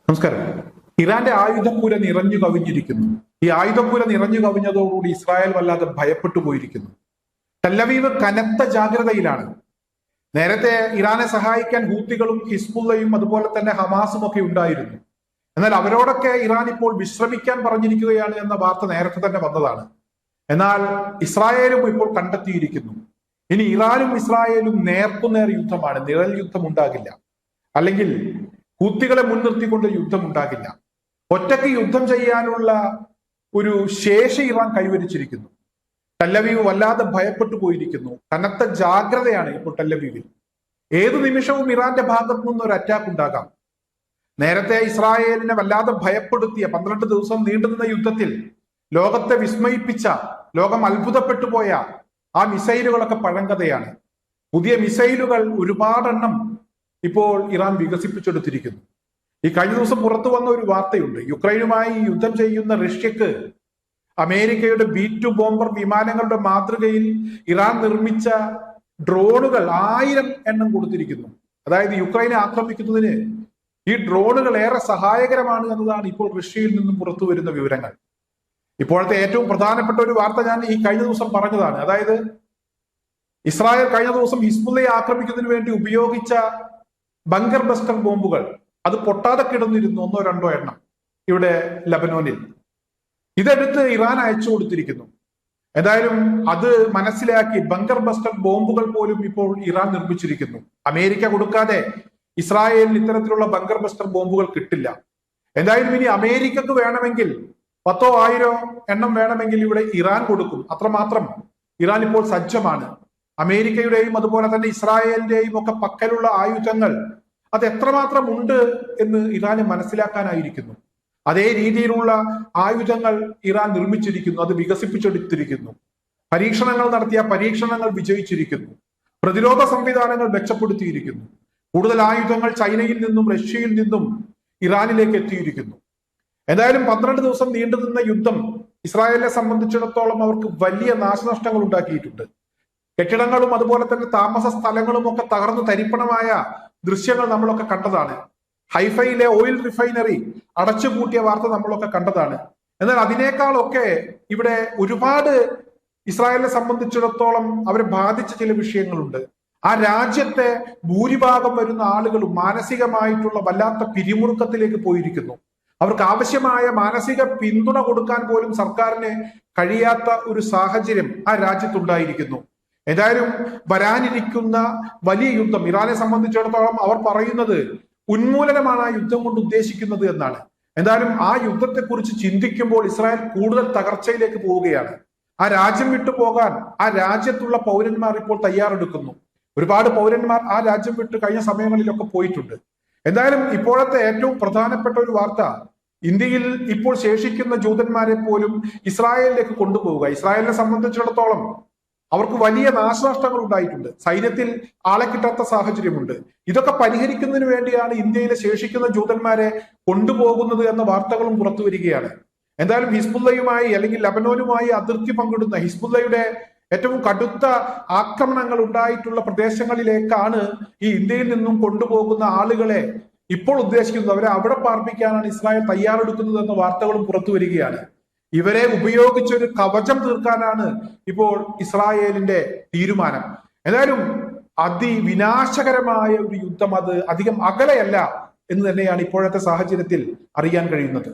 നമസ്കാരം. ഇറാന്റെ ആയുധപ്പുര നിറഞ്ഞു കവിഞ്ഞിരിക്കുന്നു. ഈ ആയുധപ്പുര നിറഞ്ഞു കവിഞ്ഞതോടുകൂടി ഇസ്രായേൽ വല്ലാതെ ഭയപ്പെട്ടു പോയിരിക്കുന്നു. ടെല്ലവീവ് കനത്ത ജാഗ്രതയിലാണ്. നേരത്തെ ഇറാനെ സഹായിക്കാൻ ഹൂത്തികളും ഹിസ്ബുള്ളയും അതുപോലെ തന്നെ ഹമാസും ഒക്കെ ഉണ്ടായിരുന്നു. എന്നാൽ അവരോടൊക്കെ ഇറാൻ ഇപ്പോൾ വിശ്രമിക്കാൻ പറഞ്ഞിരിക്കുകയാണ് എന്ന വാർത്ത നേരത്തെ തന്നെ വന്നതാണ്. എന്നാൽ ഇസ്രായേലും ഇപ്പോൾ കണ്ടെത്തിയിരിക്കുന്നു, ഇനി ഇറാനും ഇസ്രായേലും നേർക്കുനേർ യുദ്ധമാണ്, നിഴൽ യുദ്ധം ഉണ്ടാകില്ല, അല്ലെങ്കിൽ ഹൂത്തികളെ മുൻനിർത്തിക്കൊണ്ട് യുദ്ധം ഉണ്ടാകില്ല. ഒറ്റയ്ക്ക് യുദ്ധം ചെയ്യാനുള്ള ഒരു ശേഷി ഇറാൻ കൈവരിച്ചിരിക്കുന്നു. ടെല്ലവീവ് വല്ലാതെ ഭയപ്പെട്ടു പോയിരിക്കുന്നു. കനത്ത ജാഗ്രതയാണ് ഇപ്പോൾ ടെല്ലവീവിൽ. ഏതു നിമിഷവും ഇറാന്റെ ഭാഗത്തു നിന്ന് ഒരു അറ്റാക്ക് ഉണ്ടാകാം. നേരത്തെ ഇസ്രായേലിനെ വല്ലാതെ ഭയപ്പെടുത്തിയ 12 ദിവസം നീണ്ടുനിന്ന യുദ്ധത്തിൽ ലോകത്തെ വിസ്മയിപ്പിച്ച, ലോകം അത്ഭുതപ്പെട്ടു പോയ ആ മിസൈലുകളൊക്കെ പഴങ്കഥയാണ്. പുതിയ മിസൈലുകൾ ഒരുപാടെണ്ണം ഇപ്പോൾ ഇറാൻ വികസിപ്പിച്ചെടുത്തിരിക്കുന്നു. ഈ കഴിഞ്ഞ ദിവസം പുറത്തു വന്ന ഒരു വാർത്തയുണ്ട്. യുക്രൈനുമായി യുദ്ധം ചെയ്യുന്ന റഷ്യക്ക് അമേരിക്കയുടെ B-2 ബോംബർ വിമാനങ്ങളുടെ മാതൃകയിൽ ഇറാൻ നിർമ്മിച്ച ഡ്രോണുകൾ 1000 എണ്ണം കൊടുത്തിരിക്കുന്നു. അതായത് യുക്രൈനെ ആക്രമിക്കുന്നതിന് ഈ ഡ്രോണുകൾ ഏറെ സഹായകരമാണ് എന്നതാണ് ഇപ്പോൾ റഷ്യയിൽ നിന്നും പുറത്തു വരുന്ന വിവരങ്ങൾ. ഇപ്പോഴത്തെ ഏറ്റവും പ്രധാനപ്പെട്ട ഒരു വാർത്ത ഞാൻ ഈ കഴിഞ്ഞ ദിവസം പറഞ്ഞതാണ്. അതായത് ഇസ്രായേൽ കഴിഞ്ഞ ദിവസം ഹിസ്ബുള്ളയെ ആക്രമിക്കുന്നതിന് വേണ്ടി ഉപയോഗിച്ച ബങ്കർ ബസ്റ്റർ ബോംബുകൾ അത് പൊട്ടാതെ കിടന്നിരുന്നു, 1-2 എണ്ണം ഇവിടെ ലബനോനിൽ. ഇതെടുത്ത് ഇറാൻ അയച്ചു കൊടുത്തിരിക്കുന്നു. എന്തായാലും അത് മനസ്സിലാക്കി ബങ്കർ ബസ്റ്റർ ബോംബുകൾ പോലും ഇപ്പോൾ ഇറാൻ നിർമ്മിച്ചിരിക്കുന്നു. അമേരിക്ക കൊടുക്കാതെ ഇസ്രായേലിന് ഇത്തരത്തിലുള്ള ബങ്കർ ബസ്റ്റർ ബോംബുകൾ കിട്ടില്ല. എന്തായാലും ഇനി അമേരിക്കക്ക് വേണമെങ്കിൽ 10,000 എണ്ണം വേണമെങ്കിൽ ഇവിടെ ഇറാൻ കൊടുക്കും. അത്രമാത്രം ഇറാൻ ഇപ്പോൾ സജ്ജമാണ്. അമേരിക്കയുടെയും അതുപോലെ തന്നെ ഇസ്രായേലിന്റെയും ഒക്കെ പക്കലുള്ള ആയുധങ്ങൾ അത് എത്രമാത്രം ഉണ്ട് എന്ന് ഇറാന് മനസ്സിലാക്കാനായിരിക്കുന്നു. അതേ രീതിയിലുള്ള ആയുധങ്ങൾ ഇറാൻ നിർമ്മിച്ചിരിക്കുന്നു, അത് വികസിപ്പിച്ചെടുത്തിരിക്കുന്നു. പരീക്ഷണങ്ങൾ നടത്തിയ പരീക്ഷണങ്ങൾ വിജയിച്ചിരിക്കുന്നു. പ്രതിരോധ സംവിധാനങ്ങൾ മെച്ചപ്പെടുത്തിയിരിക്കുന്നു. കൂടുതൽ ആയുധങ്ങൾ ചൈനയിൽ നിന്നും റഷ്യയിൽ നിന്നും ഇറാനിലേക്ക് എത്തിയിരിക്കുന്നു. എന്തായാലും 12 ദിവസം നീണ്ടുനിന്ന യുദ്ധം ഇസ്രായേലിനെ സംബന്ധിച്ചിടത്തോളം അവർക്ക് വലിയ നാശനഷ്ടങ്ങൾ ഉണ്ടാക്കിയിട്ടുണ്ട്. കെട്ടിടങ്ങളും അതുപോലെ തന്നെ താമസ സ്ഥലങ്ങളും ഒക്കെ തകർന്നു തരിപ്പണമായ ദൃശ്യങ്ങൾ നമ്മളൊക്കെ കണ്ടതാണ്. ഹൈഫയിലെ ഓയിൽ റിഫൈനറി അടച്ചുപൂട്ടിയ വാർത്ത നമ്മളൊക്കെ കണ്ടതാണ്. എന്നാൽ അതിനേക്കാളൊക്കെ ഇവിടെ ഒരുപാട് ഇസ്രായേലിനെ സംബന്ധിച്ചിടത്തോളം അവരെ ബാധിച്ച ചില വിഷയങ്ങളുണ്ട്. ആ രാജ്യത്തെ ഭൂരിഭാഗം വരുന്ന ആളുകളും മാനസികമായിട്ടുള്ള വല്ലാത്ത പിരിമുറുക്കത്തിലേക്ക് പോയിരിക്കുന്നു. അവർക്ക് ആവശ്യമായ മാനസിക പിന്തുണ കൊടുക്കാൻ പോലും സർക്കാരിന് കഴിയാത്ത ഒരു സാഹചര്യം ആ രാജ്യത്തുണ്ടായിരിക്കുന്നു. ഏതായാലും വരാനിരിക്കുന്ന വലിയ യുദ്ധം ഇറാനെ സംബന്ധിച്ചിടത്തോളം അവർ പറയുന്നത് ഉന്മൂലനമാണ് ആ യുദ്ധം കൊണ്ട് ഉദ്ദേശിക്കുന്നത് എന്നാണ്. എന്തായാലും ആ യുദ്ധത്തെക്കുറിച്ച് ചിന്തിക്കുമ്പോൾ ഇസ്രായേൽ കൂടുതൽ തകർച്ചയിലേക്ക് പോവുകയാണ്. ആ രാജ്യം വിട്ടു പോകാൻ ആ രാജ്യത്തുള്ള പൗരന്മാർ ഇപ്പോൾ തയ്യാറെടുക്കുന്നു. ഒരുപാട് പൗരന്മാർ ആ രാജ്യം വിട്ട് കഴിഞ്ഞ സമയങ്ങളിലൊക്കെ പോയിട്ടുണ്ട്. എന്തായാലും ഇപ്പോഴത്തെ ഏറ്റവും പ്രധാനപ്പെട്ട ഒരു വാർത്ത, ഇന്ത്യയിൽ ഇപ്പോൾ ശേഷിക്കുന്ന ജൂതന്മാരെ പോലും ഇസ്രായേലിലേക്ക് കൊണ്ടുപോവുക. ഇസ്രായേലിനെ സംബന്ധിച്ചിടത്തോളം അവർക്ക് വലിയ നാശനഷ്ടങ്ങൾ ഉണ്ടായിട്ടുണ്ട്. സൈന്യത്തിൽ ആളെ കിട്ടാത്ത സാഹചര്യമുണ്ട്. ഇതൊക്കെ പരിഹരിക്കുന്നതിന് വേണ്ടിയാണ് ഇന്ത്യയിലെ ശേഷിക്കുന്ന ജൂതന്മാരെ കൊണ്ടുപോകുന്നത് എന്ന വാർത്തകളും പുറത്തു വരികയാണ്. എന്തായാലും ഹിസ്ബുള്ളയുമായി അല്ലെങ്കിൽ ലബനോനുമായി അതിർത്തി പങ്കിടുന്ന ഹിസ്ബുള്ളയുടെ ഏറ്റവും കടുത്ത ആക്രമണങ്ങൾ ഉണ്ടായിട്ടുള്ള പ്രദേശങ്ങളിലേക്കാണ് ഈ ഇന്ത്യയിൽ നിന്നും കൊണ്ടുപോകുന്ന ആളുകളെ ഇപ്പോൾ ഉദ്ദേശിക്കുന്നത്. അവരെ അവിടെ പാർപ്പിക്കാനാണ് ഇസ്രായേൽ തയ്യാറെടുക്കുന്നത് എന്ന വാർത്തകളും പുറത്തു വരികയാണ്. ഇവരെ ഉപയോഗിച്ചൊരു കവചം തീർക്കാനാണ് ഇപ്പോൾ ഇസ്രായേലിന്റെ തീരുമാനം. എന്തായാലും അതിവിനാശകരമായ ഒരു യുദ്ധം അത് അധികം അകലെയല്ല എന്ന് തന്നെയാണ് ഇപ്പോഴത്തെ സാഹചര്യത്തിൽ അറിയാൻ കഴിയുന്നത്.